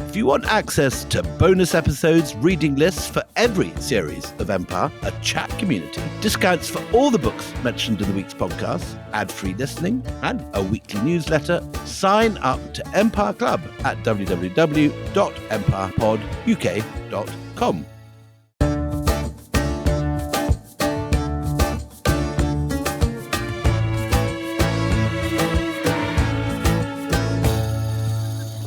If you want access to bonus episodes, reading lists for every series of Empire, a chat community, discounts for all the books mentioned in the week's podcast, ad-free listening, and a weekly newsletter, sign up to Empire Club at www.empirepoduk.com.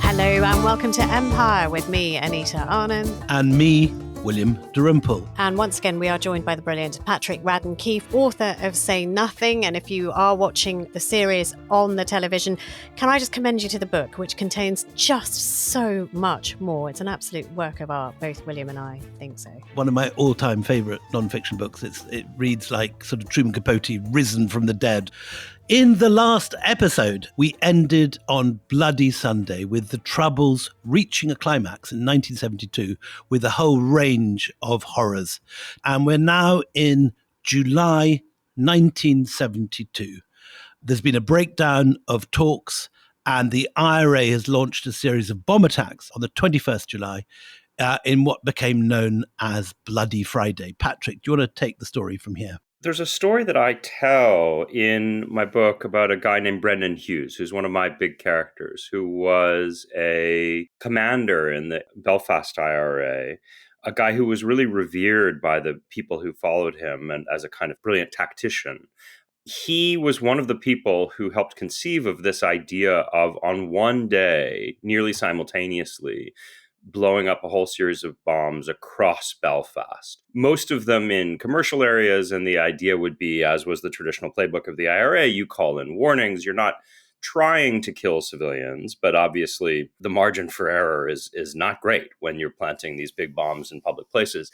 Hello and welcome to Empire with me, Anita Arnhem. And me, William Dalrymple. And once again, we are joined by the brilliant Patrick Radden Keefe, author of Say Nothing. And if you are watching the series on the television, can I just commend you to the book, which contains just so much more. It's an absolute work of art. Both William and I think so. One of my all-time favourite non-fiction books. It reads like sort of Truman Capote risen from the dead. In the last episode, we ended on Bloody Sunday with the Troubles reaching a climax in 1972 with a whole range of horrors. And we're now in July 1972. There's been a breakdown of talks, and the IRA has launched a series of bomb attacks on the 21st July in what became known as Bloody Friday. Patrick, do you want to take the story from here? There's a story that I tell in my book about a guy named Brendan Hughes, who's one of my big characters, who was a commander in the Belfast IRA, a guy who was really revered by the people who followed him and as a kind of brilliant tactician. He was one of the people who helped conceive of this idea of, on one day, nearly simultaneously, blowing up a whole series of bombs across Belfast, most of them in commercial areas. And the idea would be, as was the traditional playbook of the IRA, you call in warnings. You're not trying to kill civilians, but obviously the margin for error is not great when you're planting these big bombs in public places.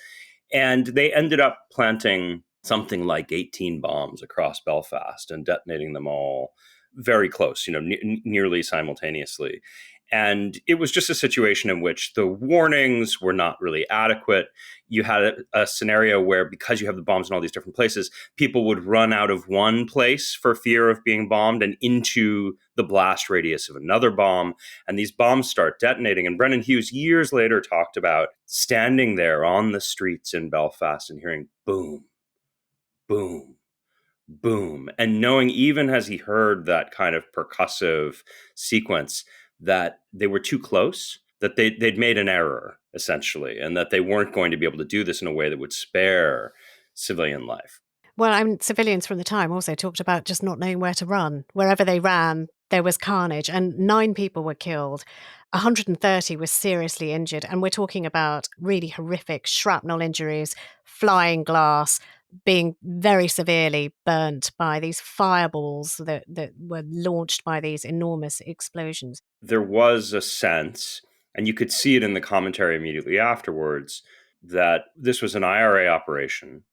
And they ended up planting something like 18 bombs across Belfast and detonating them all very close, nearly simultaneously. And it was just a situation in which the warnings were not really adequate. You had a scenario where, because you have the bombs in all these different places, people would run out of one place for fear of being bombed and into the blast radius of another bomb. And these bombs start detonating. And Brendan Hughes years later talked about standing there on the streets in Belfast and hearing boom, boom, boom. And knowing, even as he heard that kind of percussive sequence, that they were too close, that they'd made an error, essentially, and that they weren't going to be able to do this in a way that would spare civilian life. Well, civilians from the time also talked about just not knowing where to run. Wherever they ran, there was carnage, and 9 people were killed. 130 were seriously injured, and we're talking about really horrific shrapnel injuries, flying glass, being very severely burnt by these fireballs that were launched by these enormous explosions. There was a sense, and you could see it in the commentary immediately afterwards, that this was an IRA operation,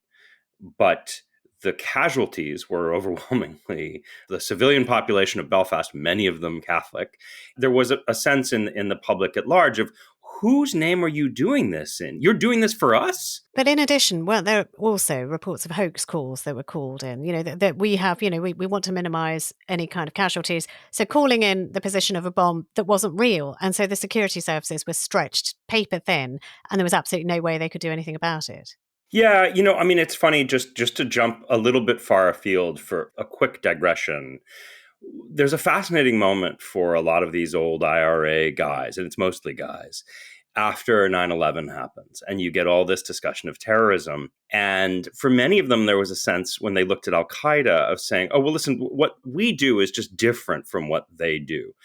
but the casualties were overwhelmingly the civilian population of Belfast, many of them Catholic. There was a sense in the public at large of, whose name are you doing this in? You're doing this for us? But in addition, well, there are also reports of hoax calls that were called in, that we have, we want to minimize any kind of casualties. So calling in the position of a bomb that wasn't real. And so the security services were stretched paper thin, and there was absolutely no way they could do anything about it. Yeah, it's funny, just to jump a little bit far afield for a quick digression. There's a fascinating moment for a lot of these old IRA guys, and it's mostly guys, after 9/11 happens, and you get all this discussion of terrorism. And for many of them, there was a sense when they looked at Al-Qaeda of saying, oh, well, listen, what we do is just different from what they do.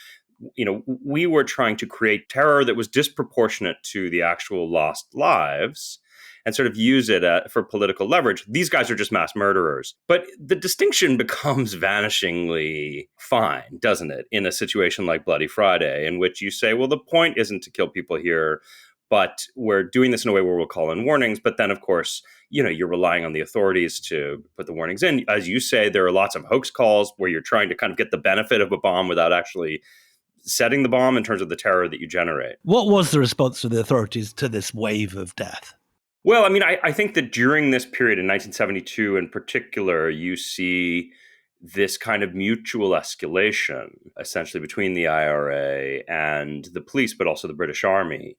We were trying to create terror that was disproportionate to the actual lost lives and sort of use it for political leverage. These guys are just mass murderers. But the distinction becomes vanishingly fine, doesn't it, in a situation like Bloody Friday, in which you say, well, the point isn't to kill people here, but we're doing this in a way where we'll call in warnings. But then, of course, you're relying on the authorities to put the warnings in. As you say, there are lots of hoax calls where you're trying to kind of get the benefit of a bomb without actually setting the bomb in terms of the terror that you generate. What was the response of the authorities to this wave of death? Well, I think that during this period in 1972 in particular, you see this kind of mutual escalation, essentially between the IRA and the police, but also the British Army.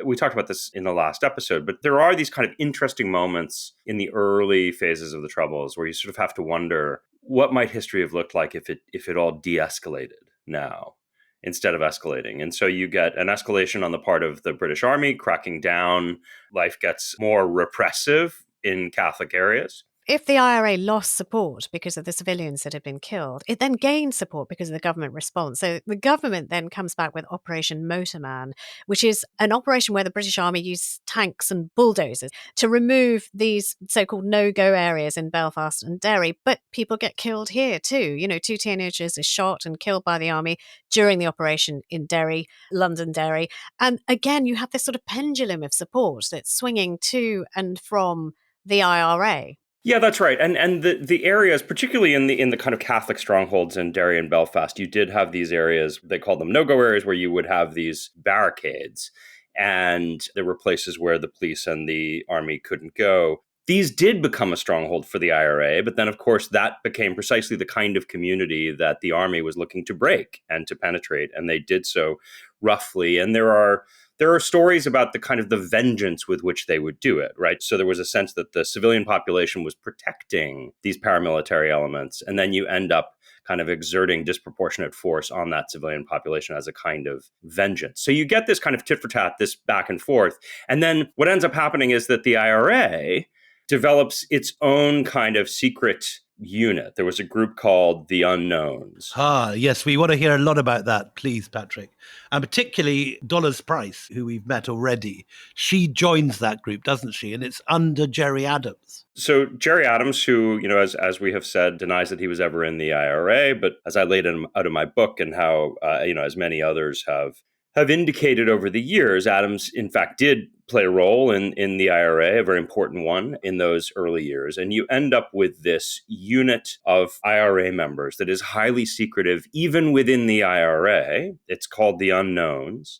We talked about this in the last episode, but there are these kind of interesting moments in the early phases of the Troubles where you sort of have to wonder, what might history have looked like if it all de-escalated now instead of escalating? And so you get an escalation on the part of the British Army cracking down. Life gets more repressive in Catholic areas. If the IRA lost support because of the civilians that had been killed, it then gained support because of the government response. So the government then comes back with Operation Motorman, which is an operation where the British Army used tanks and bulldozers to remove these so-called no-go areas in Belfast and Derry. But people get killed here too. 2 teenagers are shot and killed by the army during the operation in Derry, Londonderry. And again, you have this sort of pendulum of support that's swinging to and from the IRA. Yeah, that's right. And the areas, particularly in the kind of Catholic strongholds in Derry and Belfast, you did have these areas, they called them no-go areas, where you would have these barricades. And there were places where the police and the army couldn't go. These did become a stronghold for the IRA, but then, of course, that became precisely the kind of community that the army was looking to break and to penetrate, and they did so roughly. And there are stories about the kind of the vengeance with which they would do it, right? So there was a sense that the civilian population was protecting these paramilitary elements, and then you end up kind of exerting disproportionate force on that civilian population as a kind of vengeance. So you get this kind of tit for tat, this back and forth. And then what ends up happening is that the IRA develops its own kind of secret unit. There was a group called the Unknowns. Yes, we want to hear a lot about that, please, Patrick. And particularly Dollars Price, who we've met already. She joins that group, doesn't she? And it's under Gerry Adams. So Gerry Adams, who, as we have said, denies that he was ever in the IRA, but as I laid out in my book and how, as many others have indicated over the years, Adams, in fact, did play a role in the IRA, a very important one in those early years. And you end up with this unit of IRA members that is highly secretive, even within the IRA. It's called the Unknowns.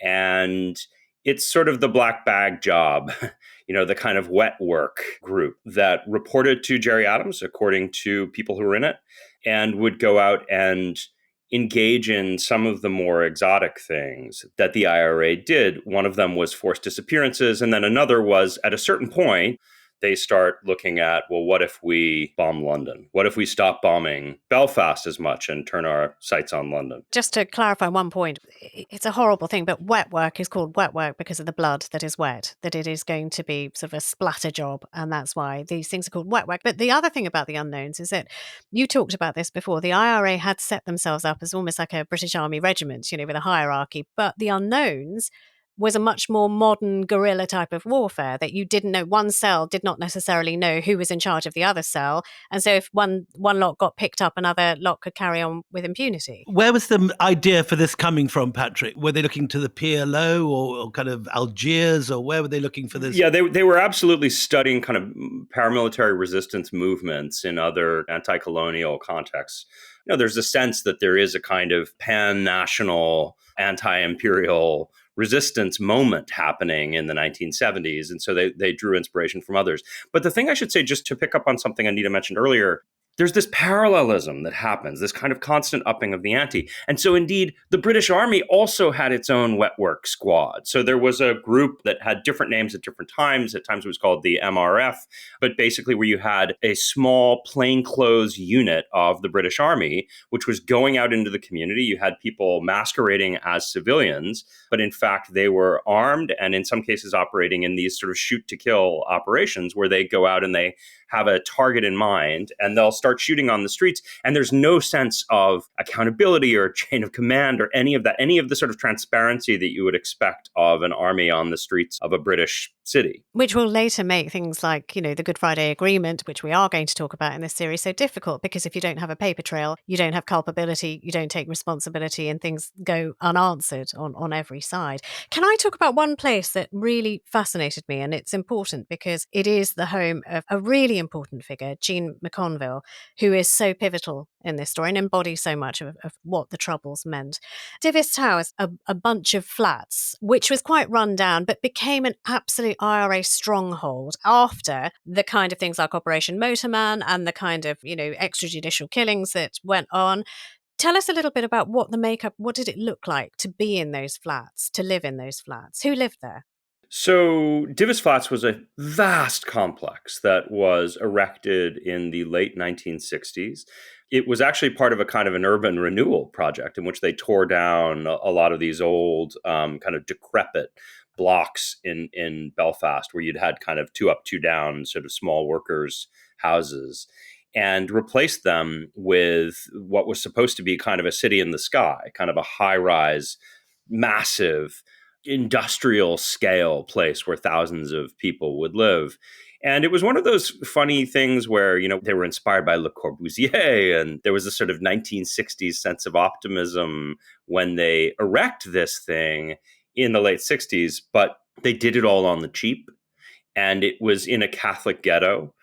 And it's sort of the black bag job, the kind of wet work group that reported to Gerry Adams, according to people who were in it, and would go out and engage in some of the more exotic things that the IRA did. One of them was forced disappearances. And then another was, at a certain point, they start looking at, well, what if we bomb London? What if we stop bombing Belfast as much and turn our sights on London? Just to clarify one point, it's a horrible thing, but wet work is called wet work because of the blood that is wet, that it is going to be sort of a splatter job. And that's why these things are called wet work. But the other thing about the Unknowns is that you talked about this before. The IRA had set themselves up as almost like a British Army regiment, with a hierarchy. But the Unknowns was a much more modern guerrilla type of warfare that you didn't know. One cell did not necessarily know who was in charge of the other cell. And so if one lot got picked up, another lot could carry on with impunity. Where was the idea for this coming from, Patrick? Were they looking to the PLO or kind of Algiers, or where were they looking for this? Yeah, they were absolutely studying kind of paramilitary resistance movements in other anti-colonial contexts. There's a sense that there is a kind of pan-national, anti-imperial resistance moment happening in the 1970s. And so they drew inspiration from others. But the thing I should say, just to pick up on something Anita mentioned earlier, there's this parallelism that happens, this kind of constant upping of the ante. And so indeed, the British Army also had its own wet work squad. So there was a group that had different names at different times. At times it was called the MRF, but basically where you had a small plainclothes unit of the British Army, which was going out into the community. You had people masquerading as civilians, but in fact, they were armed and in some cases operating in these sort of shoot to kill operations where they go out and they have a target in mind and they'll start shooting on the streets. And there's no sense of accountability or chain of command or any of that, any of the sort of transparency that you would expect of an army on the streets of a British city. Which will later make things like, the Good Friday Agreement, which we are going to talk about in this series, so difficult, because if you don't have a paper trail, you don't have culpability, you don't take responsibility, and things go unanswered on every side. Can I talk about one place that really fascinated me? And it's important because it is the home of a really important figure, Jean McConville, who is so pivotal in this story and embodies so much of what the Troubles meant. Divis Tower is a bunch of flats, which was quite run down, but became an absolute IRA stronghold after the kind of things like Operation Motorman and the kind of, extrajudicial killings that went on. Tell us a little bit about what did it look like to be in those flats, to live in those flats? Who lived there? So Divis Flats was a vast complex that was erected in the late 1960s. It was actually part of a kind of an urban renewal project in which they tore down a lot of these old kind of decrepit blocks in Belfast where you'd had kind of two up, two down sort of small workers' houses, and replaced them with what was supposed to be kind of a city in the sky, kind of a high-rise, massive, industrial scale place where thousands of people would live. And it was one of those funny things where, they were inspired by Le Corbusier, and there was a sort of 1960s sense of optimism when they erect this thing in the late 60s, but they did it all on the cheap. And it was in a Catholic ghetto.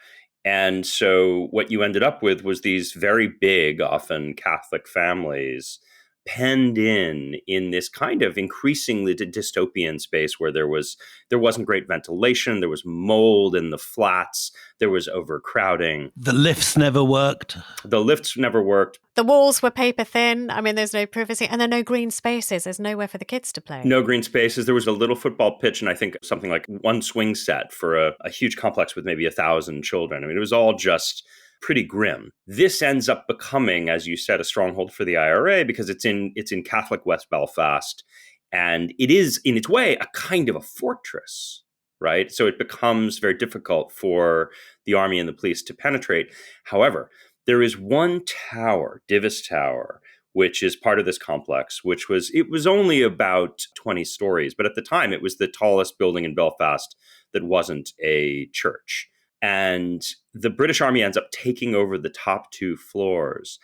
And so what you ended up with was these very big, often Catholic families penned in this kind of increasingly dystopian space where there wasn't great ventilation, there was mold in the flats, there was overcrowding. The lifts never worked. The walls were paper thin. I mean, there's no privacy, and there are no green spaces. There's nowhere for the kids to play. No green spaces. There was a little football pitch and I think something like one swing set for a huge complex with maybe 1,000 children. I mean, it was all just pretty grim. This ends up becoming, as you said, a stronghold for the IRA because it's in Catholic West Belfast, and it is in its way a kind of a fortress, right? So it becomes very difficult for the army and the police to penetrate. However, there is one tower, Divis Tower, which is part of this complex, it was only about 20 stories, but at the time it was the tallest building in Belfast that wasn't a church. And the British Army ends up taking over the top 2 floors.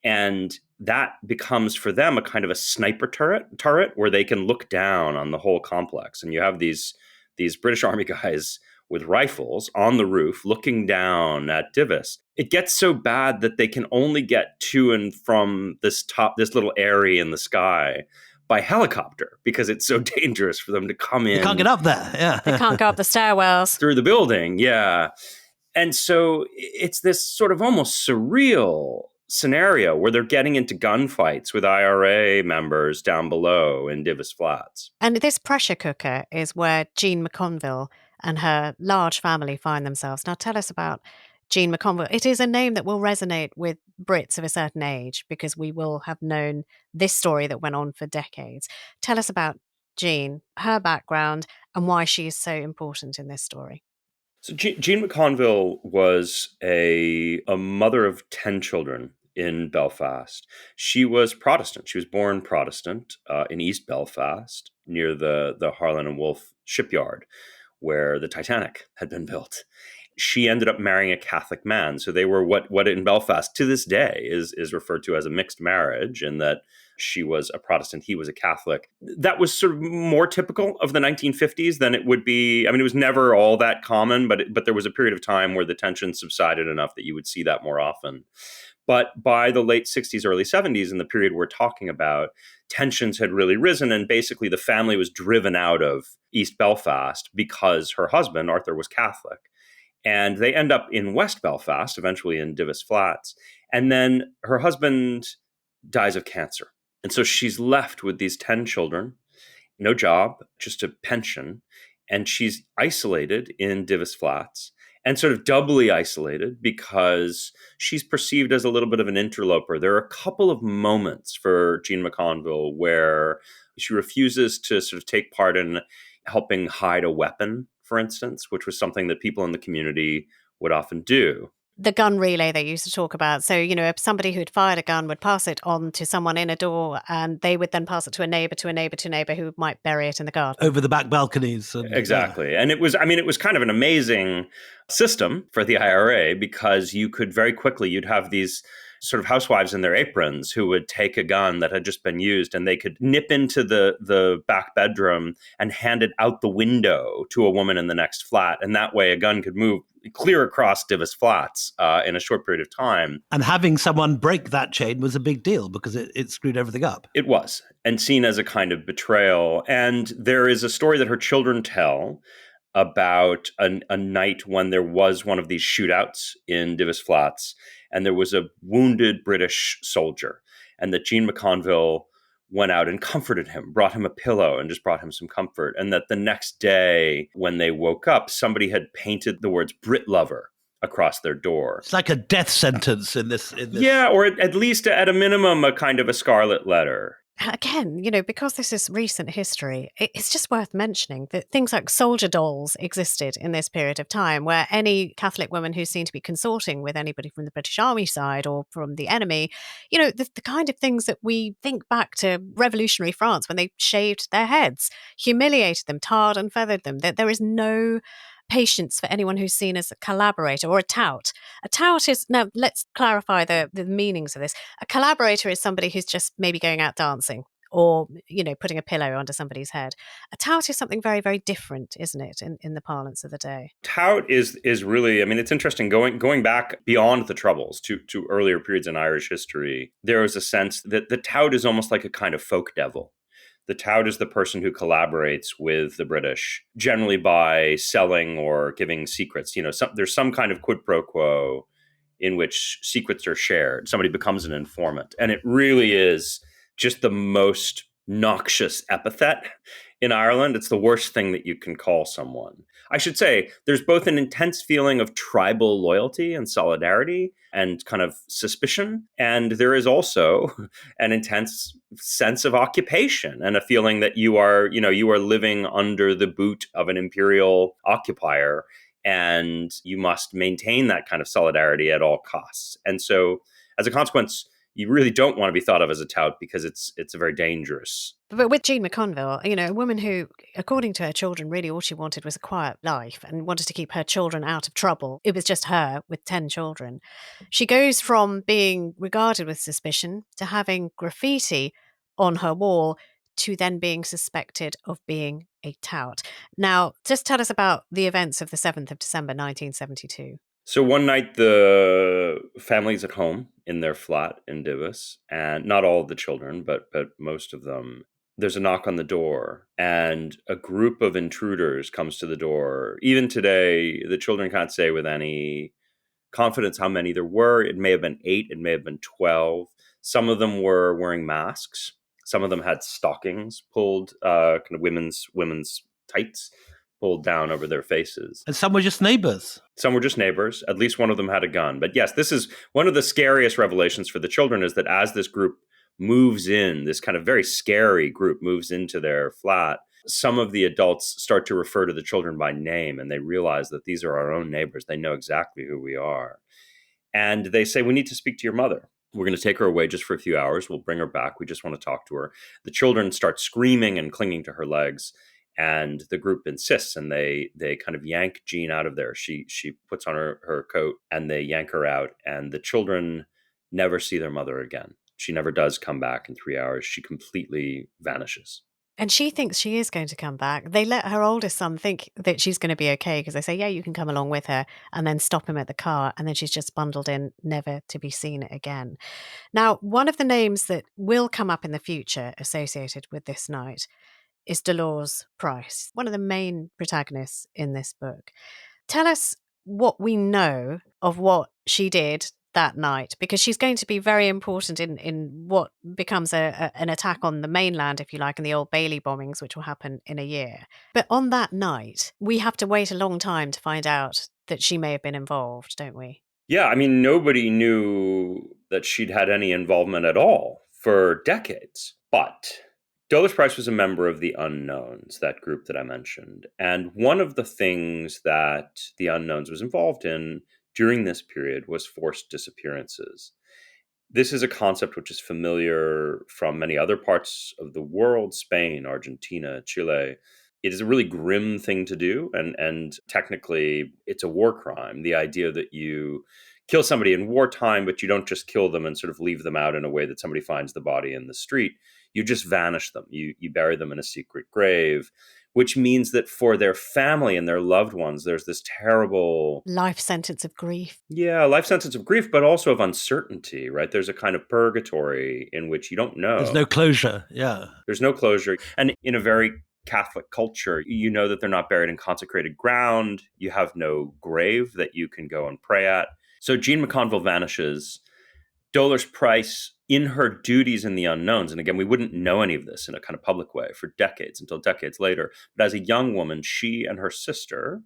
And that becomes for them a kind of a sniper turret where they can look down on the whole complex. And you have these British Army guys with rifles on the roof looking down at Divis. It gets so bad that they can only get to and from this little area in the sky by helicopter because it's so dangerous for them to come in. They can't get up there, yeah. They can't go up the stairwells. Through the building, yeah. And so it's this sort of almost surreal scenario where they're getting into gunfights with IRA members down below in Divis Flats. And this pressure cooker is where Jean McConville and her large family find themselves. Now tell us about Jean McConville. It is a name that will resonate with Brits of a certain age because we will have known this story that went on for decades. Tell us about Jean, her background, and why she is so important in this story. So Jean McConville was a mother of 10 children in Belfast. She was Protestant. She was born Protestant in East Belfast near the Harland and Wolff shipyard where the Titanic had been built. She ended up marrying a Catholic man. So they were what in Belfast to this day is referred to as a mixed marriage, in that she was a Protestant, he was a Catholic. That was sort of more typical of the 1950s than it would be. I mean, it was never all that common, but there was a period of time where the tension subsided enough that you would see that more often. But by the late 60s, early 70s, in the period we're talking about, tensions had really risen, and basically the family was driven out of East Belfast because her husband, Arthur, was Catholic. And they end up in West Belfast, eventually in Divis Flats. And then her husband dies of cancer. And so she's left with these 10 children, no job, just a pension. And she's isolated in Divis Flats, and sort of doubly isolated because she's perceived as a little bit of an interloper. There are a couple of moments for Jean McConville where she refuses to sort of take part in helping hide a weapon, for instance, which was something that people in the community would often do. The gun relay they used to talk about. So, if somebody who'd fired a gun would pass it on to someone in a door, and they would then pass it to a neighbor, to a neighbor, to a neighbor who might bury it in the garden. Over the back balconies. Exactly. And it was kind of an amazing system for the IRA because you could very quickly, you'd have these sort of housewives in their aprons who would take a gun that had just been used and they could nip into the back bedroom and hand it out the window to a woman in the next flat. And that way a gun could move clear across Divis flats in a short period of time. And having someone break that chain was a big deal because it screwed everything up. It was, and seen as a kind of betrayal. And there is a story that her children tell about a night when there was one of these shootouts in Divis flats, and there was a wounded British soldier, and that Jean McConville went out and comforted him, brought him a pillow and just brought him some comfort. And that the next day when they woke up, somebody had painted the words Brit lover across their door. It's like a death sentence in this. Yeah, or at least at a minimum, a kind of a scarlet letter. Again, because this is recent history, it's just worth mentioning that things like soldier dolls existed in this period of time, where any Catholic woman who's seen to be consorting with anybody from the British Army side or from the enemy, the kind of things that we think back to revolutionary France when they shaved their heads, humiliated them, tarred and feathered them, that there is no patience for anyone who's seen as a collaborator or a tout. A tout is, now let's clarify the meanings of this. A collaborator is somebody who's just maybe going out dancing or, putting a pillow under somebody's head. A tout is something very, very different, isn't it, in the parlance of the day? Tout is really, it's interesting, going back beyond the Troubles to earlier periods in Irish history, there was a sense that the tout is almost like a kind of folk devil. The tout is the person who collaborates with the British, generally by selling or giving secrets. There's some kind of quid pro quo in which secrets are shared. Somebody becomes an informant. And it really is just the most noxious epithet in Ireland. It's the worst thing that you can call someone. I should say there's both an intense feeling of tribal loyalty and solidarity and kind of suspicion. And there is also an intense sense of occupation and a feeling that you are living under the boot of an imperial occupier, and you must maintain that kind of solidarity at all costs. And so as a consequence, you really don't want to be thought of as a tout because it's a very dangerous. But with Jean McConville, a woman who, according to her children, really all she wanted was a quiet life and wanted to keep her children out of trouble. It was just her with 10 children. She goes from being regarded with suspicion to having graffiti on her wall to then being suspected of being a tout. Now, just tell us about the events of the 7th of December, 1972. So one night, the family's at home in their flat in Divis, and not all of the children, but most of them. There's a knock on the door, and a group of intruders comes to the door. Even today, the children can't say with any confidence how many there were. It may have been 8, it may have been 12. Some of them were wearing masks. Some of them had stockings pulled, kind of women's tights pulled down over their faces. And some were just neighbors. Some were just neighbors. At least one of them had a gun. But yes, this is one of the scariest revelations for the children, is that as this group moves in, this kind of very scary group moves into their flat, some of the adults start to refer to the children by name, and they realize that these are our own neighbors. They know exactly who we are. And they say, we need to speak to your mother. We're going to take her away just for a few hours. We'll bring her back. We just want to talk to her. The children start screaming and clinging to her legs. And the group insists, and they kind of yank Jean out of there. She puts on her coat, and they yank her out. And the children never see their mother again. She never does come back in 3 hours. She completely vanishes. And she thinks she is going to come back. They let her oldest son think that she's going to be okay because they say, yeah, you can come along with her, and then stop him at the car. And then she's just bundled in, never to be seen again. Now, one of the names that will come up in the future associated with this night is Dolores Price, one of the main protagonists in this book. Tell us what we know of what she did that night, because she's going to be very important in what becomes an attack on the mainland, if you like, and the Old Bailey bombings, which will happen in a year. But on that night, we have to wait a long time to find out that she may have been involved, don't we? Yeah, nobody knew that she'd had any involvement at all for decades. But Dolores Price was a member of the Unknowns, that group that I mentioned. And one of the things that the Unknowns was involved in during this period was forced disappearances. This is a concept which is familiar from many other parts of the world, Spain, Argentina, Chile. It is a really grim thing to do, and technically it's a war crime. The idea that you kill somebody in wartime, but you don't just kill them and sort of leave them out in a way that somebody finds the body in the street. You just vanish them. You bury them in a secret grave, which means that for their family and their loved ones, there's this terrible life sentence of grief. Yeah, life sentence of grief, but also of uncertainty, right? There's a kind of purgatory in which you don't know. There's no closure. Yeah. There's no closure. And in a very Catholic culture, you know that they're not buried in consecrated ground. You have no grave that you can go and pray at. So Jean McConville vanishes. Dolores Price, in her duties in the unknowns, and again, we wouldn't know any of this in a kind of public way for decades, until decades later. But as a young woman, she and her sister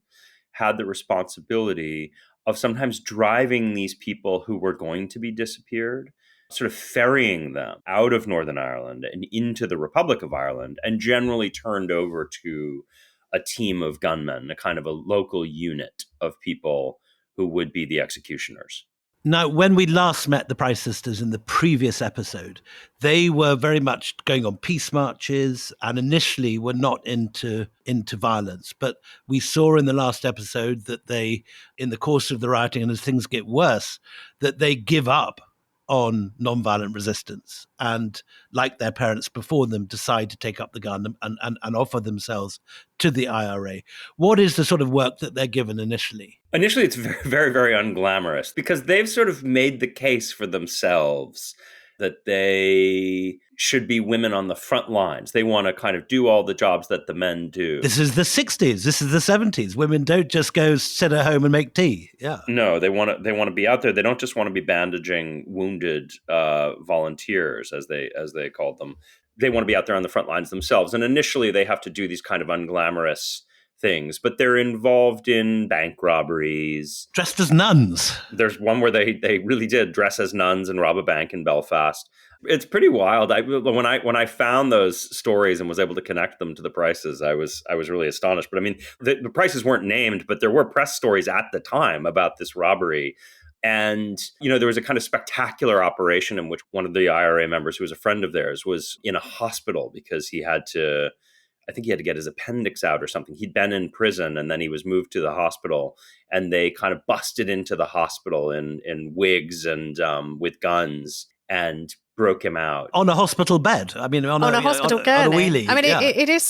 had the responsibility of sometimes driving these people who were going to be disappeared, sort of ferrying them out of Northern Ireland and into the Republic of Ireland, and generally turned over to a team of gunmen, a kind of a local unit of people who would be the executioners. Now, when we last met the Price sisters in the previous episode, they were very much going on peace marches and initially were not into violence. But we saw in the last episode that they, in the course of the rioting and as things get worse, that they give up on nonviolent resistance and, like their parents before them, decide to take up the gun and offer themselves to the IRA. What is the sort of work that they're given initially? Initially, it's very, very, very unglamorous because they've sort of made the case for themselves that they should be women on the front lines. They want to kind of do all the jobs that the men do. This is the 60s. This is the 70s. Women don't just go sit at home and make tea. Yeah. No, they want to be out there. They don't just want to be bandaging wounded volunteers, as they called them. They want to be out there on the front lines themselves. And initially, they have to do these kind of unglamorous things, but they're involved in bank robberies. Dressed as nuns. There's one where they really did dress as nuns and rob a bank in Belfast. It's pretty wild. When I found those stories and was able to connect them to the Prices, I was really astonished. But I mean, the Prices weren't named, but there were press stories at the time about this robbery. And, there was a kind of spectacular operation in which one of the IRA members, who was a friend of theirs, was in a hospital because I think he had to get his appendix out or something. He'd been in prison and then he was moved to the hospital, and they kind of busted into the hospital in wigs and with guns and broke him out on a hospital bed. I mean, on a hospital gurney. On a wheelie. I mean, yeah. It's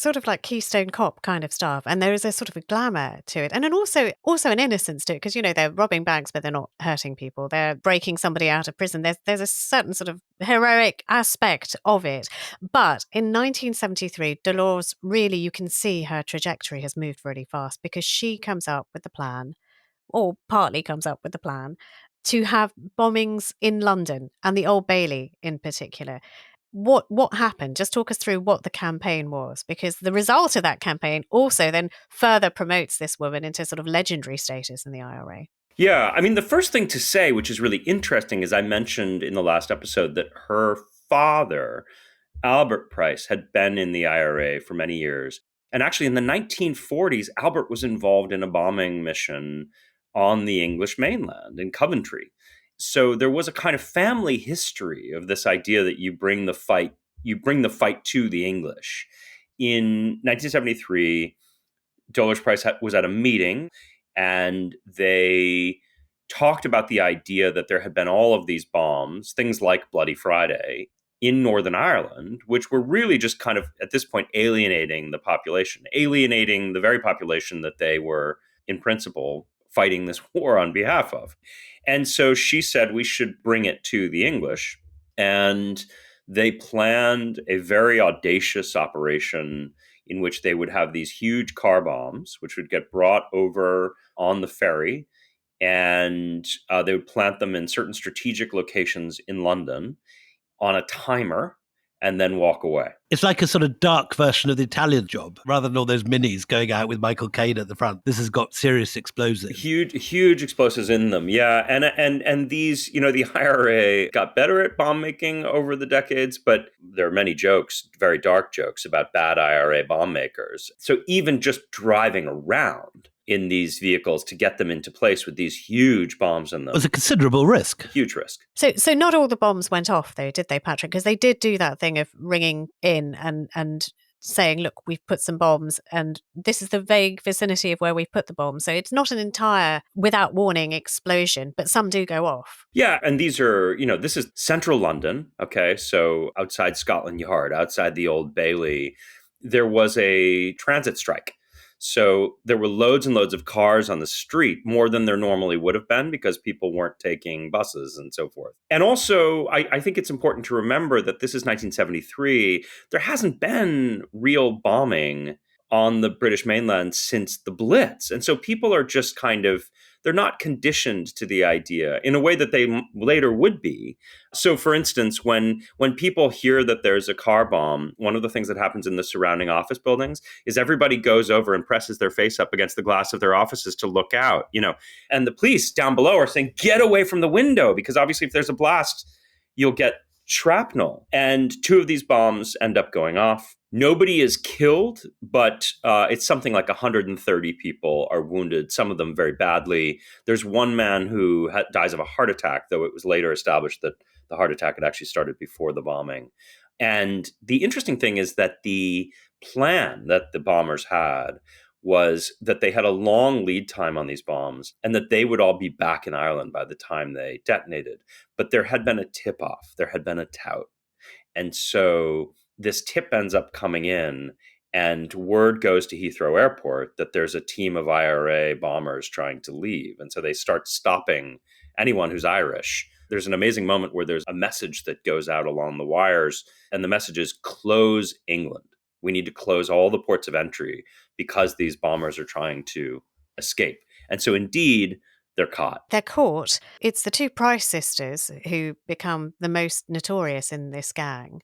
sort of like Keystone Cop kind of stuff, and there is a sort of a glamour to it, and then also an innocence to it, because they're robbing banks, but they're not hurting people. They're breaking somebody out of prison. There's a certain sort of heroic aspect of it. But in 1973, Dolores, really, you can see her trajectory has moved really fast, because she comes up with the plan, or partly comes up with the plan, to have bombings in London and the Old Bailey in particular. What happened? Just talk us through what the campaign was, because the result of that campaign also then further promotes this woman into sort of legendary status in the IRA. Yeah, I mean, the first thing to say, which is really interesting, is I mentioned in the last episode that her father, Albert Price, had been in the IRA for many years. And actually in the 1940s, Albert was involved in a bombing mission on the English mainland in Coventry. So there was a kind of family history of this idea that you bring the fight to the English. In 1973, Dolores Price was at a meeting, and they talked about the idea that there had been all of these bombs, things like Bloody Friday, in Northern Ireland, which were really just kind of, at this point, alienating the very population that they were, in principle, fighting this war on behalf of. And so she said we should bring it to the English. And they planned a very audacious operation in which they would have these huge car bombs, which would get brought over on the ferry. And they would plant them in certain strategic locations in London on a timer, and then walk away. It's like a sort of dark version of the Italian Job. Rather than all those minis going out with Michael Caine at the front, this has got serious explosives. Huge explosives in them, yeah. And these, the IRA got better at bomb making over the decades, but there are many jokes, very dark jokes about bad IRA bomb makers. So even just driving around in these vehicles to get them into place with these huge bombs in them. It was a considerable risk. Huge risk. So not all the bombs went off, though, did they, Patrick? Because they did do that thing of ringing in and saying, look, we've put some bombs and this is the vague vicinity of where we've put the bombs. So it's not an entire, without warning, explosion, but some do go off. Yeah, and these are, this is central London, okay? So outside Scotland Yard, outside the Old Bailey, there was a transit strike. So there were loads and loads of cars on the street, more than there normally would have been because people weren't taking buses and so forth. And also, I think it's important to remember that this is 1973. There hasn't been real bombing on the British mainland since the Blitz. And so people are just they're not conditioned to the idea in a way that they later would be. So, for instance, when people hear that there's a car bomb, one of the things that happens in the surrounding office buildings is everybody goes over and presses their face up against the glass of their offices to look out, and the police down below are saying, get away from the window, because obviously if there's a blast, you'll get shrapnel. And 2 of these bombs end up going off. Nobody is killed, but it's something like 130 people are wounded, some of them very badly. There's one man who dies of a heart attack, though it was later established that the heart attack had actually started before the bombing. And the interesting thing is that the plan that the bombers had was that they had a long lead time on these bombs and that they would all be back in Ireland by the time they detonated. But there had been a tip-off, there had been a tout. And so this tip ends up coming in, and word goes to Heathrow Airport that there's a team of IRA bombers trying to leave. And so they start stopping anyone who's Irish. There's an amazing moment where there's a message that goes out along the wires, and the message is close England. We need to close all the ports of entry because these bombers are trying to escape. And so indeed, they're caught. They're caught. It's the 2 Price sisters who become the most notorious in this gang,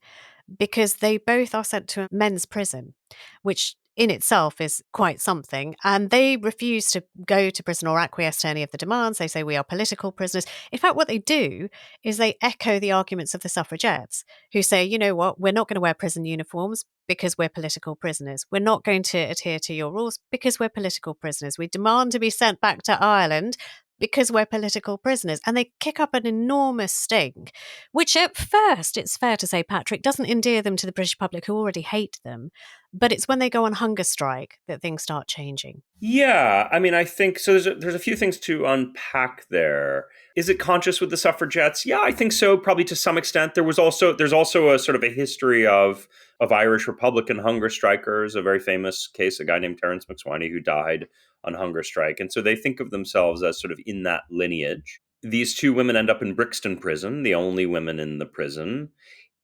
because they both are sent to a men's prison, which in itself is quite something. And they refuse to go to prison or acquiesce to any of the demands. They say we are political prisoners. In fact, what they do is they echo the arguments of the suffragettes, who say, you know what, we're not going to wear prison uniforms because we're political prisoners. We're not going to adhere to your rules because we're political prisoners. We demand to be sent back to Ireland because we're political prisoners. And they kick up an enormous sting, which at first, it's fair to say, Patrick, doesn't endear them to the British public who already hate them. But it's when they go on hunger strike that things start changing. Yeah, I mean, I think so. There's a few things to unpack there. Is it conscious with the suffragettes? Yeah, I think so. Probably to some extent. There's also a sort of a history of Irish Republican hunger strikers. A very famous case, a guy named Terence McSwiney who died on hunger strike, and so they think of themselves as sort of in that lineage. These 2 women end up in Brixton Prison, the only women in the prison.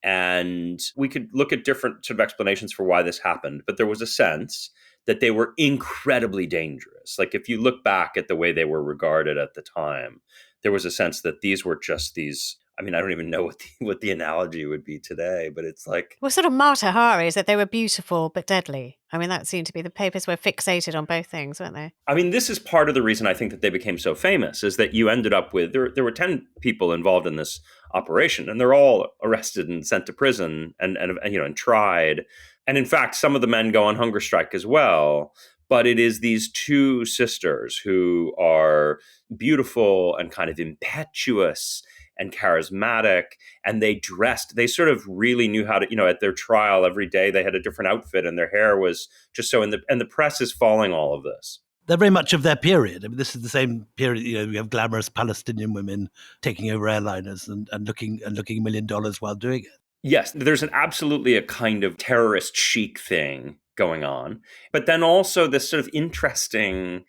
And we could look at different sort of explanations for why this happened, but there was a sense that they were incredibly dangerous. Like if you look back at the way they were regarded at the time, there was a sense that these were just these, I mean, I don't even know what the analogy would be today, but it's like... Well, sort of Mata Hari is that they were beautiful but deadly. I mean, that seemed to be, the papers were fixated on both things, weren't they? I mean, this is part of the reason I think that they became so famous, is that you ended up with, there were 10 people involved in this operation, and they're all arrested and sent to prison and tried. And in fact, some of the men go on hunger strike as well. But it is these 2 sisters who are beautiful and kind of impetuous and charismatic, and they sort of really knew how to, at their trial every day, they had a different outfit and their hair was just so, and the press is following all of this. They're very much of their period. I mean, this is the same period, we have glamorous Palestinian women taking over airliners and looking $1 million while doing it. Yes, there's absolutely a kind of terrorist chic thing going on, but then also this sort of interesting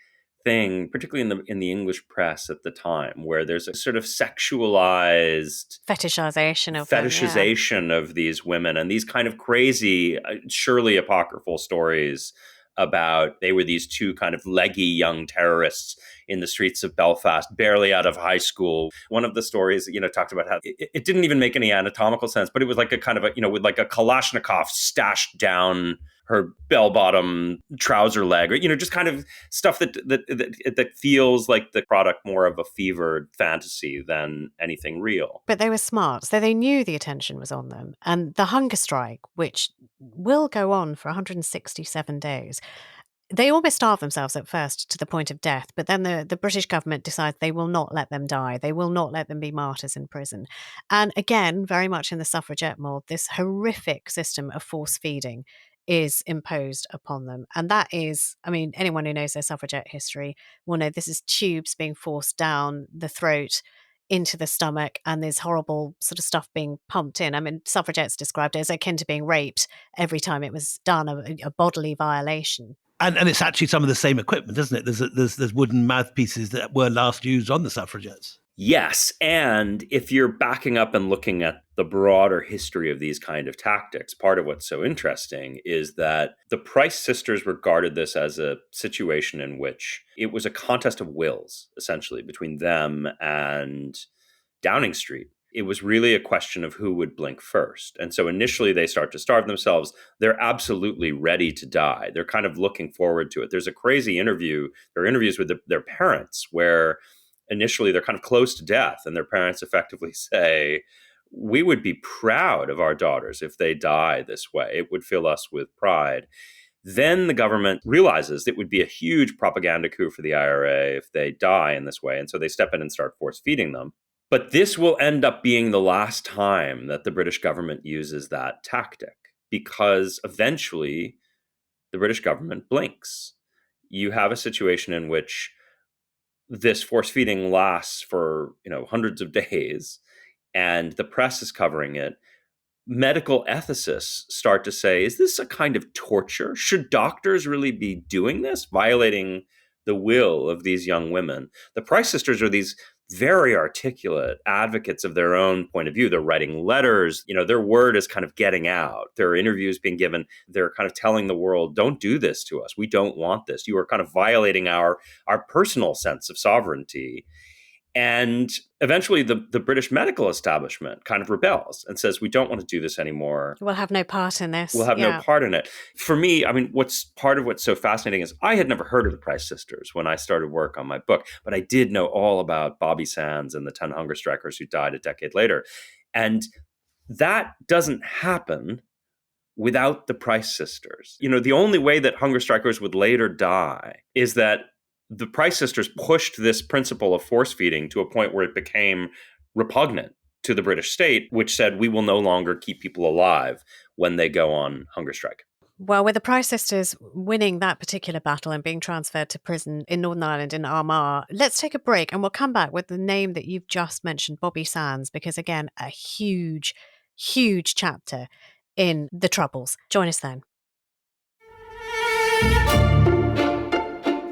thing, particularly in the English press at the time, where there's a sort of sexualized fetishization of these women and these kind of crazy, surely apocryphal stories about they were these 2 kind of leggy young terrorists in the streets of Belfast, barely out of high school. One of the stories, talked about how it didn't even make any anatomical sense, but it was like a kind of with like a Kalashnikov stashed down her bell-bottom trouser leg, or just kind of stuff that feels like the product more of a fevered fantasy than anything real. But they were smart, so they knew the attention was on them. And the hunger strike, which will go on for 167 days, they almost starve themselves at first to the point of death, but then the British government decides they will not let them die. They will not let them be martyrs in prison. And again, very much in the suffragette mold, this horrific system of force feeding is imposed upon them. And that is, I mean, anyone who knows their suffragette history will know this is tubes being forced down the throat into the stomach, and there's horrible sort of stuff being pumped in. I mean, suffragettes described it as akin to being raped every time it was done, a bodily violation. And it's actually some of the same equipment, isn't it? There's wooden mouthpieces that were last used on the suffragettes. Yes. And if you're backing up and looking at the broader history of these kind of tactics, part of what's so interesting is that the Price sisters regarded this as a situation in which it was a contest of wills, essentially, between them and Downing Street. It was really a question of who would blink first. And so initially they start to starve themselves. They're absolutely ready to die. They're kind of looking forward to it. There's a crazy interview. There are interviews with their parents where initially they're kind of close to death, and their parents effectively say, we would be proud of our daughters if they die this way. It would fill us with pride. Then the government realizes it would be a huge propaganda coup for the IRA if they die in this way. And so they step in and start force feeding them. But this will end up being the last time that the British government uses that tactic, because eventually the British government blinks. You have a situation in which this force feeding lasts for, hundreds of days, and the press is covering it. Medical ethicists start to say, is this a kind of torture? Should doctors really be doing this, violating the will of these young women? The Price sisters are these very articulate advocates of their own point of view. They're writing letters, their word is kind of getting out. There are interviews being given. They're kind of telling the world, don't do this to us. We don't want this. You are kind of violating our personal sense of sovereignty. And eventually the British medical establishment kind of rebels and says, we don't want to do this anymore. We'll have no part in this. We'll have no part in it. For me, I mean, what's so fascinating is I had never heard of the Price sisters when I started work on my book, but I did know all about Bobby Sands and the 10 hunger strikers who died a decade later. And that doesn't happen without the Price sisters. The only way that hunger strikers would later die is that the Price sisters pushed this principle of force feeding to a point where it became repugnant to the British state, which said we will no longer keep people alive when they go on hunger strike. Well, with the Price sisters winning that particular battle and being transferred to prison in Northern Ireland in Armagh, let's take a break and we'll come back with the name that you've just mentioned, Bobby Sands, because again, a huge, huge chapter in the Troubles. Join us then.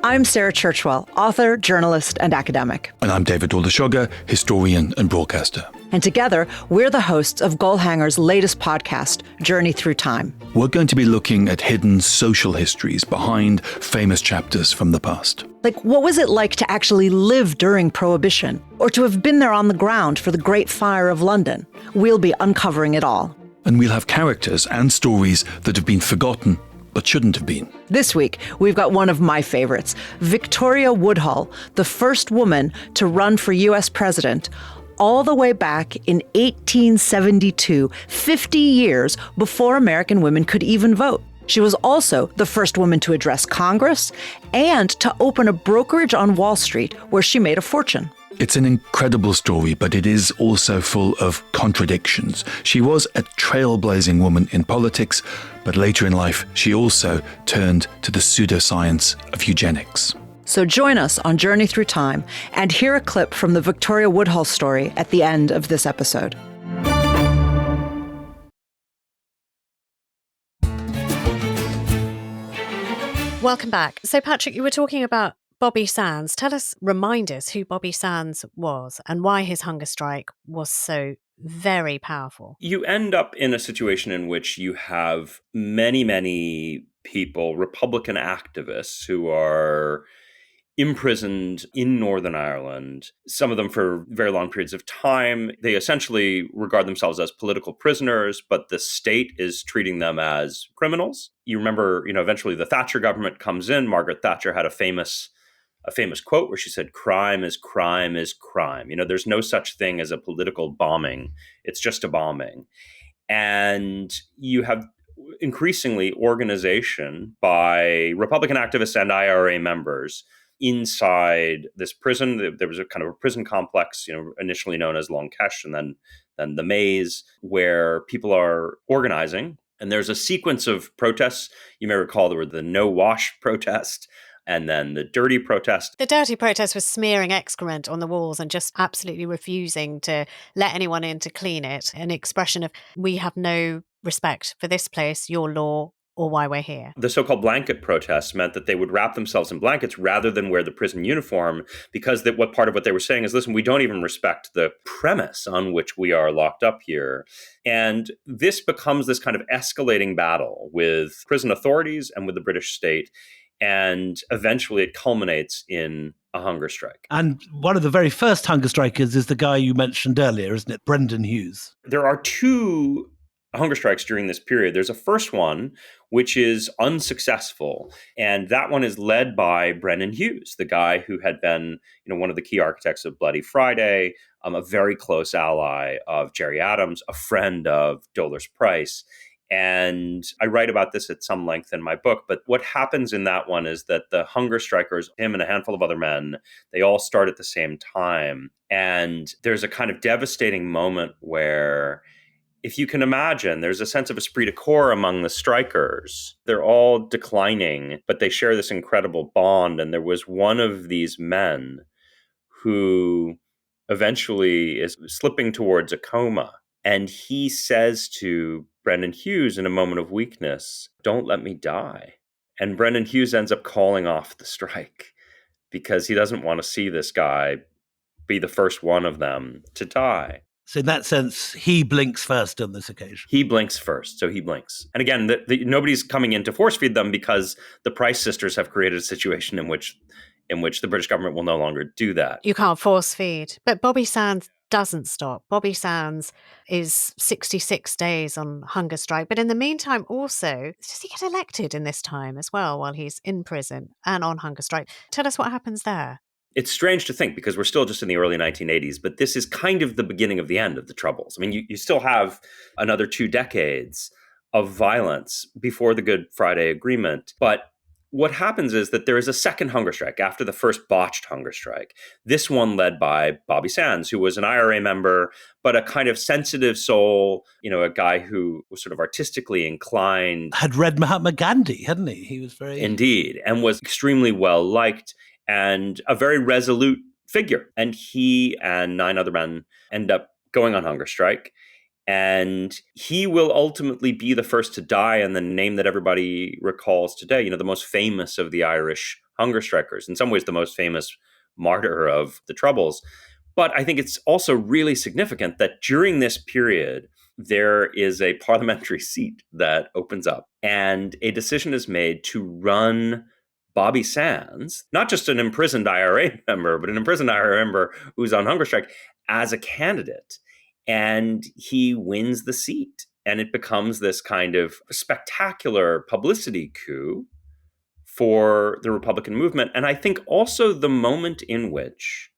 I'm Sarah Churchwell, author, journalist, and academic. And I'm David Oldershoga, historian and broadcaster. And together, we're the hosts of Goalhanger's latest podcast, Journey Through Time. We're going to be looking at hidden social histories behind famous chapters from the past. Like, what was it like to actually live during Prohibition? Or to have been there on the ground for the Great Fire of London? We'll be uncovering it all. And we'll have characters and stories that have been forgotten but shouldn't have been. This week, we've got one of my favorites, Victoria Woodhull, the first woman to run for U.S. president, all the way back in 1872, 50 years before American women could even vote. She was also the first woman to address Congress and to open a brokerage on Wall Street where she made a fortune. It's an incredible story, but it is also full of contradictions. She was a trailblazing woman in politics, but later in life, she also turned to the pseudoscience of eugenics. So join us on Journey Through Time and hear a clip from the Victoria Woodhull story at the end of this episode. Welcome back. So, Patrick, you were talking about Bobby Sands. Remind us who Bobby Sands was and why his hunger strike was so very powerful. You end up in a situation in which you have many, many people, Republican activists, who are imprisoned in Northern Ireland, some of them for very long periods of time. They essentially regard themselves as political prisoners, but the state is treating them as criminals. You remember, eventually the Thatcher government comes in. Margaret Thatcher had a famous quote where she said, crime is crime is crime. There's no such thing as a political bombing. It's just a bombing. And you have increasingly organization by Republican activists and IRA members inside this prison. There was a kind of a prison complex, initially known as Long Kesh and then the Maze, where people are organizing And there's a sequence of protests. You may recall there were the no wash protest and then the dirty protest. The dirty protest was smearing excrement on the walls and just absolutely refusing to let anyone in to clean it. An expression of, we have no respect for this place, your law, or why we're here. The so-called blanket protests meant that they would wrap themselves in blankets rather than wear the prison uniform, because what part of what they were saying is, listen, we don't even respect the premise on which we are locked up here. And this becomes this kind of escalating battle with prison authorities and with the British state. And eventually it culminates in a hunger strike. And one of the very first hunger strikers is the guy you mentioned earlier, isn't it? Brendan Hughes. There are two hunger strikes during this period. There's a first one, which is unsuccessful. And that one is led by Brendan Hughes, the guy who had been, one of the key architects of Bloody Friday, a very close ally of Gerry Adams, a friend of Dolar's Price. And I write about this at some length in my book. But what happens in that one is that the hunger strikers, him and a handful of other men, they all start at the same time. And there's a kind of devastating moment where, if you can imagine, there's a sense of esprit de corps among the strikers. They're all declining, but they share this incredible bond. And there was one of these men who eventually is slipping towards a coma. And he says to Brendan Hughes in a moment of weakness, "Don't let me die." And Brendan Hughes ends up calling off the strike because he doesn't want to see this guy be the first one of them to die. So in that sense, he blinks first on this occasion. He blinks first, so he blinks. And again, nobody's coming in to force feed them because the Price sisters have created a situation in which the British government will no longer do that. You can't force feed. But Bobby Sands doesn't stop. Bobby Sands is 66 days on hunger strike. But in the meantime, also, does he get elected in this time as well while he's in prison and on hunger strike? Tell us what happens there. It's strange to think because we're still just in the early 1980s, but this is kind of the beginning of the end of the Troubles. I mean, you still have another 2 decades of violence before the Good Friday Agreement. But what happens is that there is a second hunger strike after the first botched hunger strike. This one led by Bobby Sands, who was an IRA member, but a kind of sensitive soul, a guy who was sort of artistically inclined. Had read Mahatma Gandhi, hadn't he? He was very... Indeed, and was extremely well liked and a very resolute figure. And he and 9 other men end up going on hunger strike. And he will ultimately be the first to die in the name that everybody recalls today, the most famous of the Irish hunger strikers, in some ways the most famous martyr of the Troubles. But I think it's also really significant that during this period, there is a parliamentary seat that opens up and a decision is made to run Bobby Sands, not just an imprisoned IRA member, but an imprisoned IRA member who's on hunger strike, as a candidate. And he wins the seat. And it becomes this kind of spectacular publicity coup for the Republican movement. And I think also the moment in which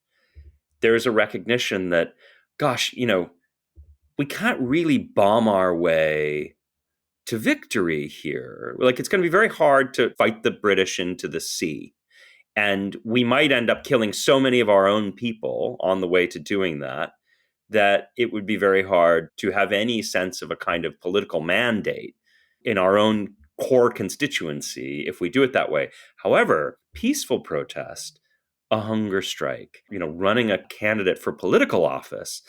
there's a recognition that, gosh, we can't really bomb our way to victory here. Like, it's going to be very hard to fight the British into the sea. And we might end up killing so many of our own people on the way to doing that it would be very hard to have any sense of a kind of political mandate in our own core constituency if we do it that way. However, peaceful protest, a hunger strike, running a candidate for political office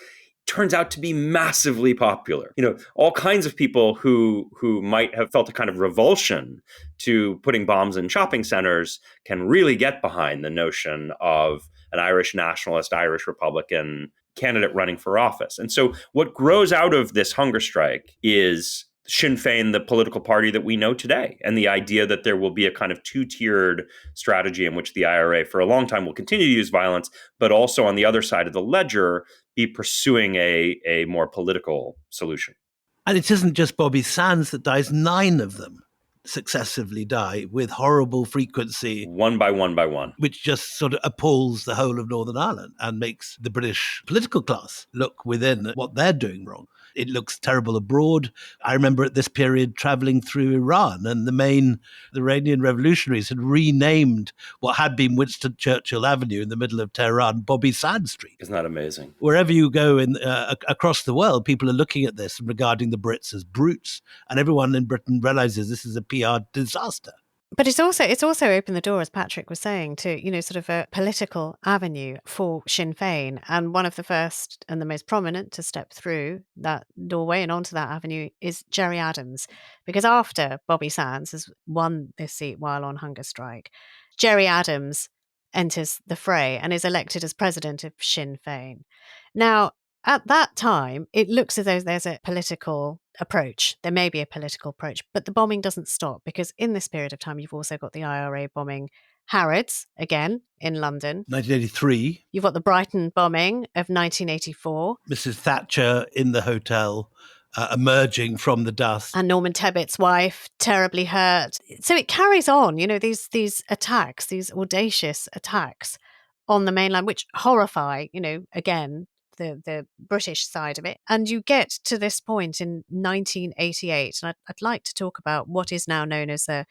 turns out to be massively popular. All kinds of people who might have felt a kind of revulsion to putting bombs in shopping centers can really get behind the notion of an Irish nationalist, Irish Republican candidate running for office. And so what grows out of this hunger strike is Sinn Féin, the political party that we know today, and the idea that there will be a kind of 2-tiered strategy in which the IRA for a long time will continue to use violence, but also on the other side of the ledger be pursuing a more political solution. And it isn't just Bobby Sands that dies. 9 of them successively die with horrible frequency. One by one. Which just sort of appalls the whole of Northern Ireland and makes the British political class look within what they're doing wrong. It looks terrible abroad. I remember at this period traveling through Iran, and the Iranian revolutionaries had renamed what had been Winston Churchill Avenue in the middle of Tehran, Bobby Sands Street. Isn't that amazing? Wherever you go across the world, people are looking at this and regarding the Brits as brutes, and everyone in Britain realizes this is a PR disaster. But it's also opened the door, as Patrick was saying, to, sort of a political avenue for Sinn Féin. And one of the first and the most prominent to step through that doorway and onto that avenue is Gerry Adams. Because after Bobby Sands has won this seat while on hunger strike, Gerry Adams enters the fray and is elected as president of Sinn Féin. Now, at that time, it looks as though there's a political approach. There may be a political approach, but the bombing doesn't stop, because in this period of time, you've also got the IRA bombing Harrods, again, in London. 1983. You've got the Brighton bombing of 1984. Mrs. Thatcher in the hotel, emerging from the dust. And Norman Tebbett's wife, terribly hurt. So it carries on, these attacks, these audacious attacks on the mainland, which horrify, again, the British side of it. And you get to this point in 1988, and I'd like to talk about what is now known as the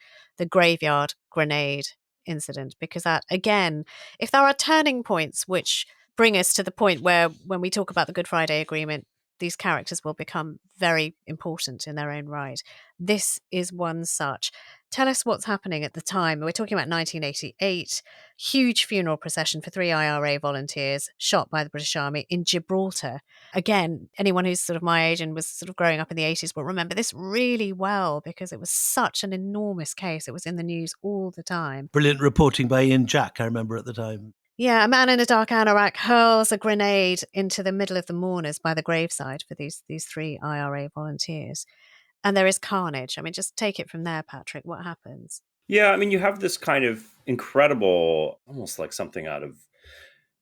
graveyard grenade incident, because that, again, if there are turning points which bring us to the point where, when we talk about the Good Friday Agreement, these characters will become very important in their own right. This is one such. Tell us what's happening at the time. We're talking about 1988. Huge funeral procession for 3 IRA volunteers shot by the British Army in Gibraltar. Again, anyone who's sort of my age and was sort of growing up in the 80s will remember this really well, because it was such an enormous case. It was in the news all the time. Brilliant reporting by Ian Jack, I remember at the time. Yeah, a man in a dark anorak hurls a grenade into the middle of the mourners by the graveside for these 3 IRA volunteers. And there is carnage. I mean, just take it from there, Patrick. What happens? Yeah, I mean, you have this kind of incredible, almost like something out of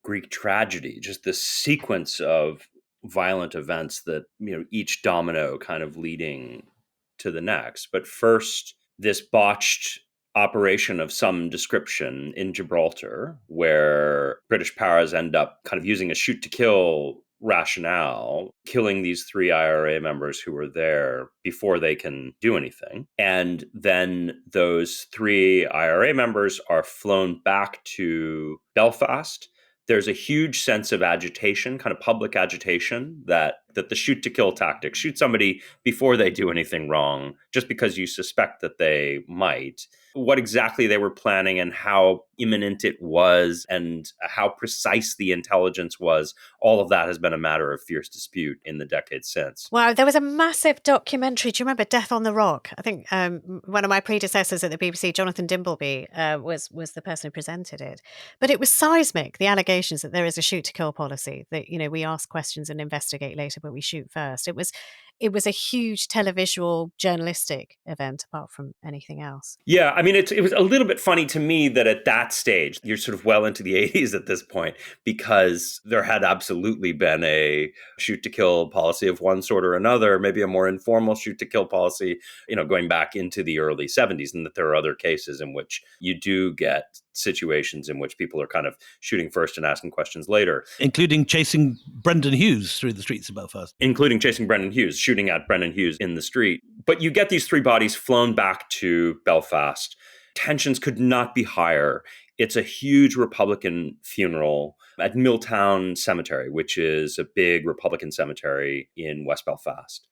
Greek tragedy, just this sequence of violent events that, each domino kind of leading to the next. But first, this botched operation of some description in Gibraltar, where British powers end up kind of using a shoot to kill rationale, killing these 3 IRA members who were there before they can do anything. And then those 3 IRA members are flown back to Belfast. There's a huge sense of agitation, kind of public agitation, that the shoot to kill tactic, shoot somebody before they do anything wrong, just because you suspect that they might. What exactly they were planning and how imminent it was and how precise the intelligence was, all of that has been a matter of fierce dispute in the decades since. Wow, there was a massive documentary. Do you remember Death on the Rock? I think one of my predecessors at the BBC, Jonathan Dimbleby, was the person who presented it. But it was seismic, the allegations that there is a shoot-to-kill policy, that, we ask questions and investigate later, but we shoot first. It was a huge televisual journalistic event, apart from anything else. Yeah, I mean, it was a little bit funny to me that at that stage, you're sort of well into the 80s at this point, because there had absolutely been a shoot-to-kill policy of one sort or another, maybe a more informal shoot-to-kill policy, going back into the early 70s, and that there are other cases in which you do get situations in which people are kind of shooting first and asking questions later. Including chasing Brendan Hughes through the streets of Belfast. Including chasing Brendan Hughes, shooting at Brendan Hughes in the street. But you get these 3 bodies flown back to Belfast. Tensions could not be higher. It's a huge Republican funeral at Milltown Cemetery, which is a big Republican cemetery in West Belfast.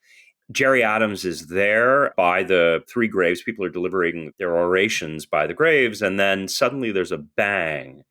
Gerry Adams is there by the 3 graves. People are delivering their orations by the graves. And then suddenly there's a bang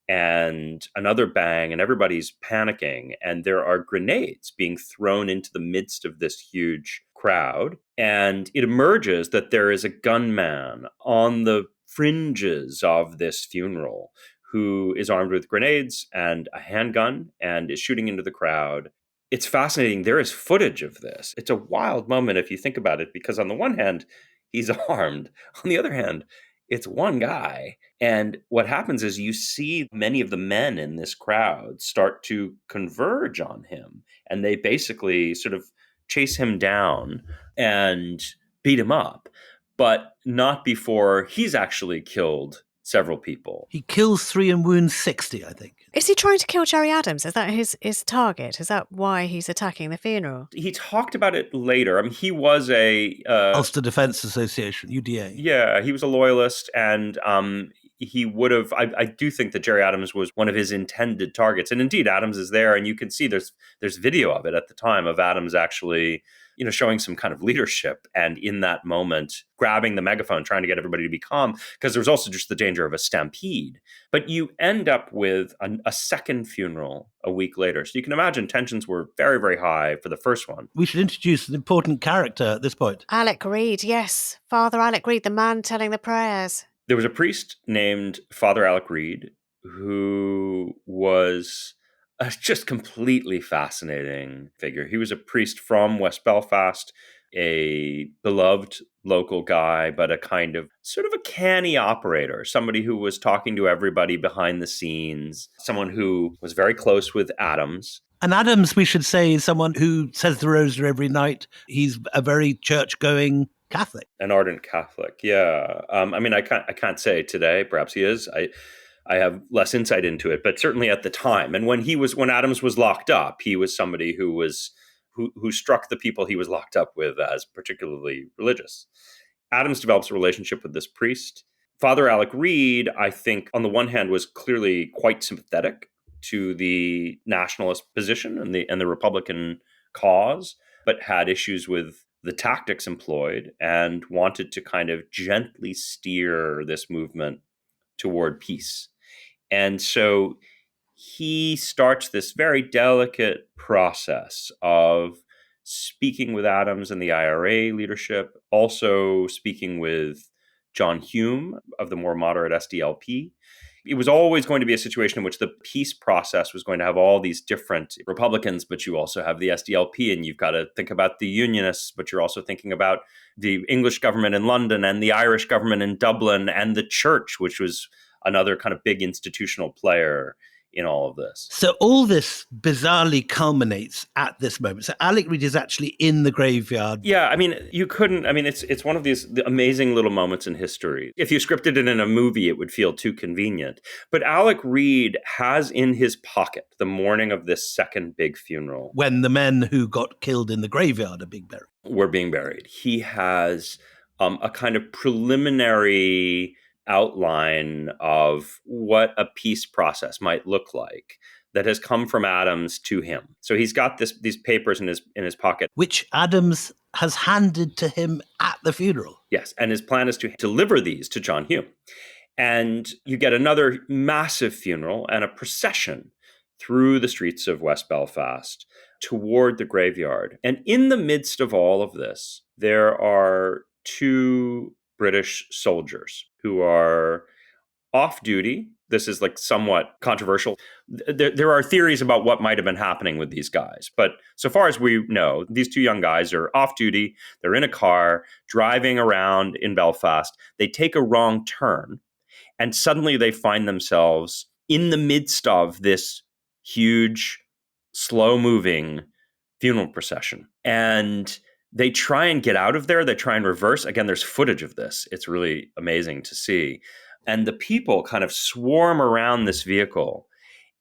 and another bang, and everybody's panicking. And there are grenades being thrown into the midst of this huge crowd. And it emerges that there is a gunman on the fringes of this funeral who is armed with grenades and a handgun and is shooting into the crowd. It's fascinating. There is footage of this. It's a wild moment if you think about it, because on the one hand, he's armed. On the other hand, it's one guy. And what happens is you see many of the men in this crowd start to converge on him. And they basically sort of chase him down and beat him up, but not before he's actually killed several people. He kills 3 and wounds 60, I think. Is he trying to kill Gerry Adams? Is that his target? Is that why he's attacking the funeral? He talked about it later. I mean, he was a Ulster Defence Association, UDA. Yeah, he was a loyalist, and he would have. I do think that Gerry Adams was one of his intended targets, and indeed, Adams is there, and you can see there's video of it at the time of Adams actually, showing some kind of leadership, and in that moment, grabbing the megaphone, trying to get everybody to be calm, because there's also just the danger of a stampede. But you end up with a second funeral a week later, so you can imagine tensions were very, very high for the first one. We should introduce an important character at this point. Alec Reid, yes. Father Alec Reid, the man telling the prayers. There was a priest named Father Alec Reid who was a just completely fascinating figure. He was a priest from West Belfast, a beloved local guy, but a kind of sort of a canny operator, somebody who was talking to everybody behind the scenes, someone who was very close with Adams. And Adams, we should say, is someone who says the rosary every night. He's a very church-going Catholic. An ardent Catholic, yeah. I can't say today. Perhaps he is. I have less insight into it, but certainly at the time, and when Adams was locked up, he was somebody who struck the people he was locked up with as particularly religious. Adams develops a relationship with this priest. Father Alec Reid, I think, on the one hand, was clearly quite sympathetic to the nationalist position and the Republican cause, but had issues with the tactics employed and wanted to kind of gently steer this movement toward peace. And so he starts this very delicate process of speaking with Adams and the IRA leadership, also speaking with John Hume of the more moderate SDLP. It was always going to be a situation in which the peace process was going to have all these different Republicans, but you also have the SDLP, and you've got to think about the Unionists, but you're also thinking about the English government in London and the Irish government in Dublin and the church, which was another kind of big institutional player in all of this. So all this bizarrely culminates at this moment. So Alec Reid is actually in the graveyard. Yeah, it's one of these amazing little moments in history. If you scripted it in a movie, it would feel too convenient. But Alec Reid has in his pocket the morning of this second big funeral, when the men who got killed in the graveyard were being buried. He has a kind of preliminary outline of what a peace process might look like that has come from Adams to him. So he's got these papers in his pocket, which Adams has handed to him at the funeral. Yes, and his plan is to deliver these to John Hume. And you get another massive funeral and a procession through the streets of West Belfast toward the graveyard. And in the midst of all of this, there are 2 British soldiers who are off duty. This is like somewhat controversial. There are theories about what might have been happening with these guys. But so far as we know, these 2 young guys are off duty. They're in a car driving around in Belfast. They take a wrong turn, and suddenly they find themselves in the midst of this huge, slow-moving funeral procession. And they try and get out of there. They try and reverse. Again, there's footage of this. It's really amazing to see. And the people kind of swarm around this vehicle.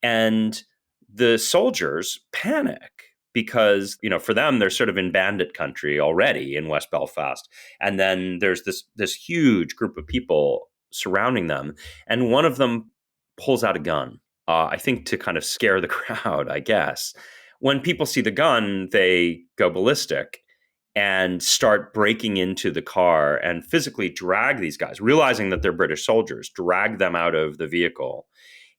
And the soldiers panic because, for them, they're sort of in bandit country already in West Belfast. And then there's this huge group of people surrounding them. And one of them pulls out a gun, I think to kind of scare the crowd, I guess. When people see the gun, they go ballistic and start breaking into the car and physically drag these guys, realizing that they're British soldiers, drag them out of the vehicle.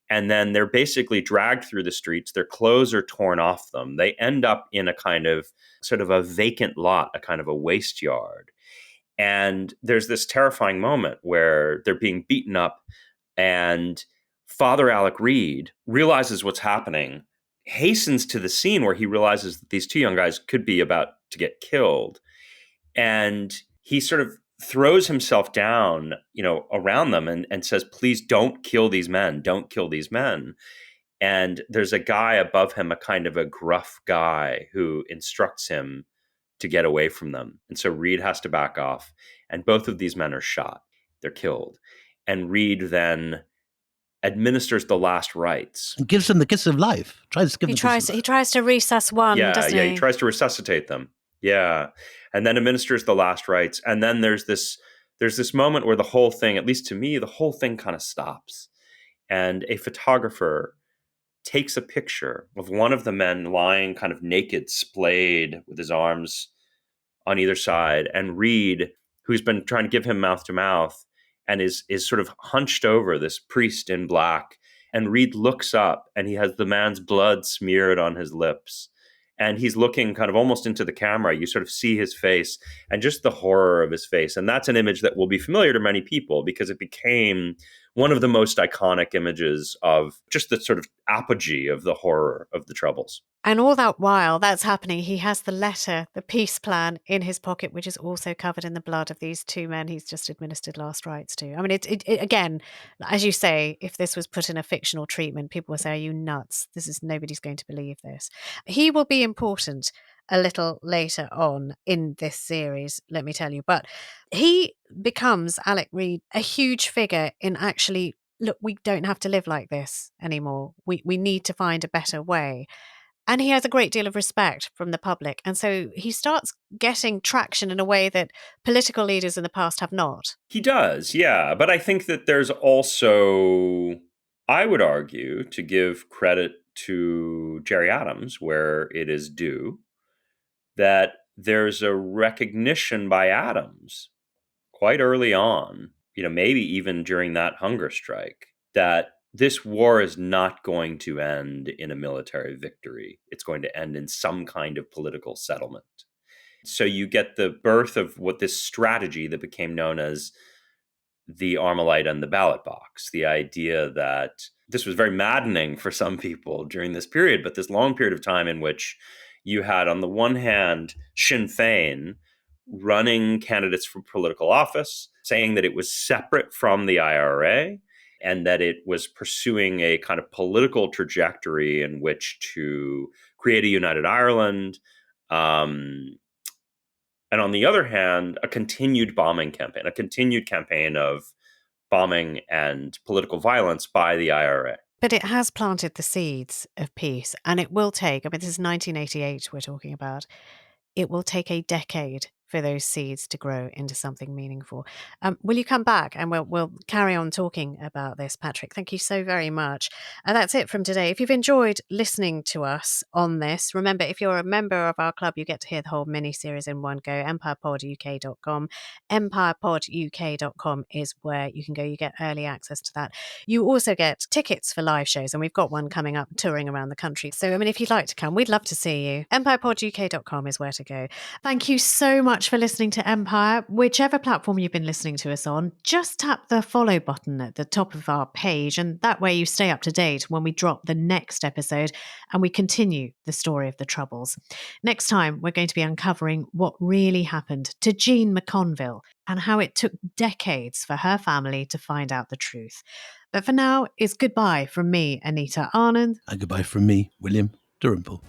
And then they're basically dragged through the streets. Their clothes are torn off them. They end up in a kind of sort of a vacant lot, a kind of a waste yard. And there's this terrifying moment where they're being beaten up, and Father Alec Reid realizes what's happening, hastens to the scene where he realizes that these 2 young guys could be about to get killed. And he sort of throws himself down, around them and says, please don't kill these men. Don't kill these men. And there's a guy above him, a kind of a gruff guy who instructs him to get away from them. And so Reid has to back off. And both of these men are shot. They're killed. And Reed then administers the last rites. And gives them the kiss of life. He tries to resus one, doesn't he? He tries to resuscitate them. Yeah. And then administers the last rites. And then there's this moment where the whole thing, at least to me, the whole thing kind of stops. And a photographer takes a picture of one of the men lying kind of naked, splayed, with his arms on either side, and Reed, who's been trying to give him mouth to mouth, and is sort of hunched over this priest in black. And Reed looks up, and he has the man's blood smeared on his lips. And he's looking kind of almost into the camera. You sort of see his face and just the horror of his face. And that's an image that will be familiar to many people because it became one of the most iconic images of just the sort of apogee of the horror of the Troubles. And all that while that's happening, he has the letter, the peace plan in his pocket, which is also covered in the blood of these two men he's just administered last rites to. I mean, it again, as you say, if this was put in a fictional treatment, people would say, are you nuts? Nobody's going to believe this. He will be important a little later on in this series, let me tell you. But he becomes, Alec Reed, a huge figure in actually, look, we don't have to live like this anymore. We need to find a better way. And he has a great deal of respect from the public. And so he starts getting traction in a way that political leaders in the past have not. He does, yeah. But I think that there's also, I would argue, to give credit to Gerry Adams where it is due, that there's a recognition by Adams quite early on, maybe even during that hunger strike, that this war is not going to end in a military victory. It's going to end in some kind of political settlement. So you get the birth of what this strategy that became known as the Armalite and the ballot box, the idea that this was very maddening for some people during this period, but this long period of time in which you had, on the one hand, Sinn Féin running candidates for political office, saying that it was separate from the IRA, and that it was pursuing a kind of political trajectory in which to create a united Ireland. And on the other hand, a continued bombing campaign, a continued campaign of bombing and political violence by the IRA. But it has planted the seeds of peace, and it will take, this is 1988 we're talking about, it will take a decade for those seeds to grow into something meaningful. Will you come back and we'll carry on talking about this, Patrick? Thank you so very much. And that's it from today. If you've enjoyed listening to us on this, remember, if you're a member of our club, you get to hear the whole mini-series in one go. empirepoduk.com. empirepoduk.com is where you can go. You get early access to that. You also get tickets for live shows, and we've got one coming up touring around the country. So, if you'd like to come, we'd love to see you. empirepoduk.com is where to go. Thank you so much for listening to Empire. Whichever platform you've been listening to us on, just tap the follow button at the top of our page, and that way you stay up to date when we drop the next episode and we continue the story of the Troubles. Next time, we're going to be uncovering what really happened to Jean McConville and how it took decades for her family to find out the truth. But for now, it's goodbye from me, Anita Anand. And goodbye from me, William Dalrymple.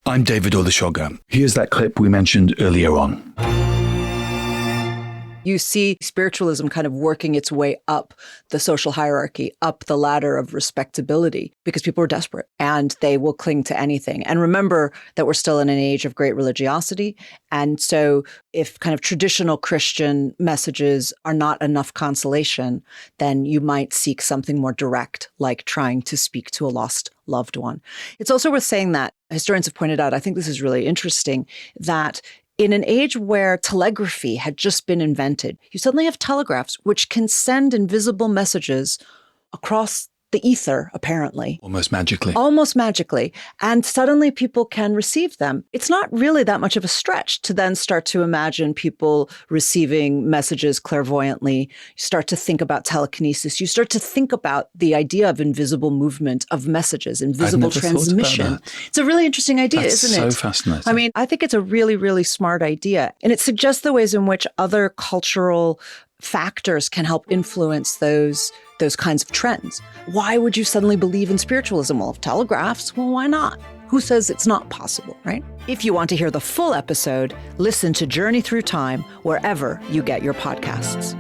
I'm David Olusoga. Here's that clip we mentioned earlier on. You see spiritualism kind of working its way up the social hierarchy, up the ladder of respectability, because people are desperate and they will cling to anything. And remember that we're still in an age of great religiosity. And so if kind of traditional Christian messages are not enough consolation, then you might seek something more direct, like trying to speak to a lost loved one. It's also worth saying that historians have pointed out, I think this is really interesting, that in an age where telegraphy had just been invented, you suddenly have telegraphs which can send invisible messages across the ether, apparently. Almost magically. Almost magically. And suddenly people can receive them. It's not really that much of a stretch to then start to imagine people receiving messages clairvoyantly. You start to think about telekinesis. You start to think about the idea of invisible movement of messages, invisible transmission. It's a really interesting idea, isn't it? That's so fascinating. I think it's a really, really smart idea. And it suggests the ways in which other cultural factors can help influence those those kinds of trends. Why would you suddenly believe in spiritualism? Well, if telegraphs, well, why not? Who says it's not possible, right? If you want to hear the full episode, listen to Journey Through Time wherever you get your podcasts.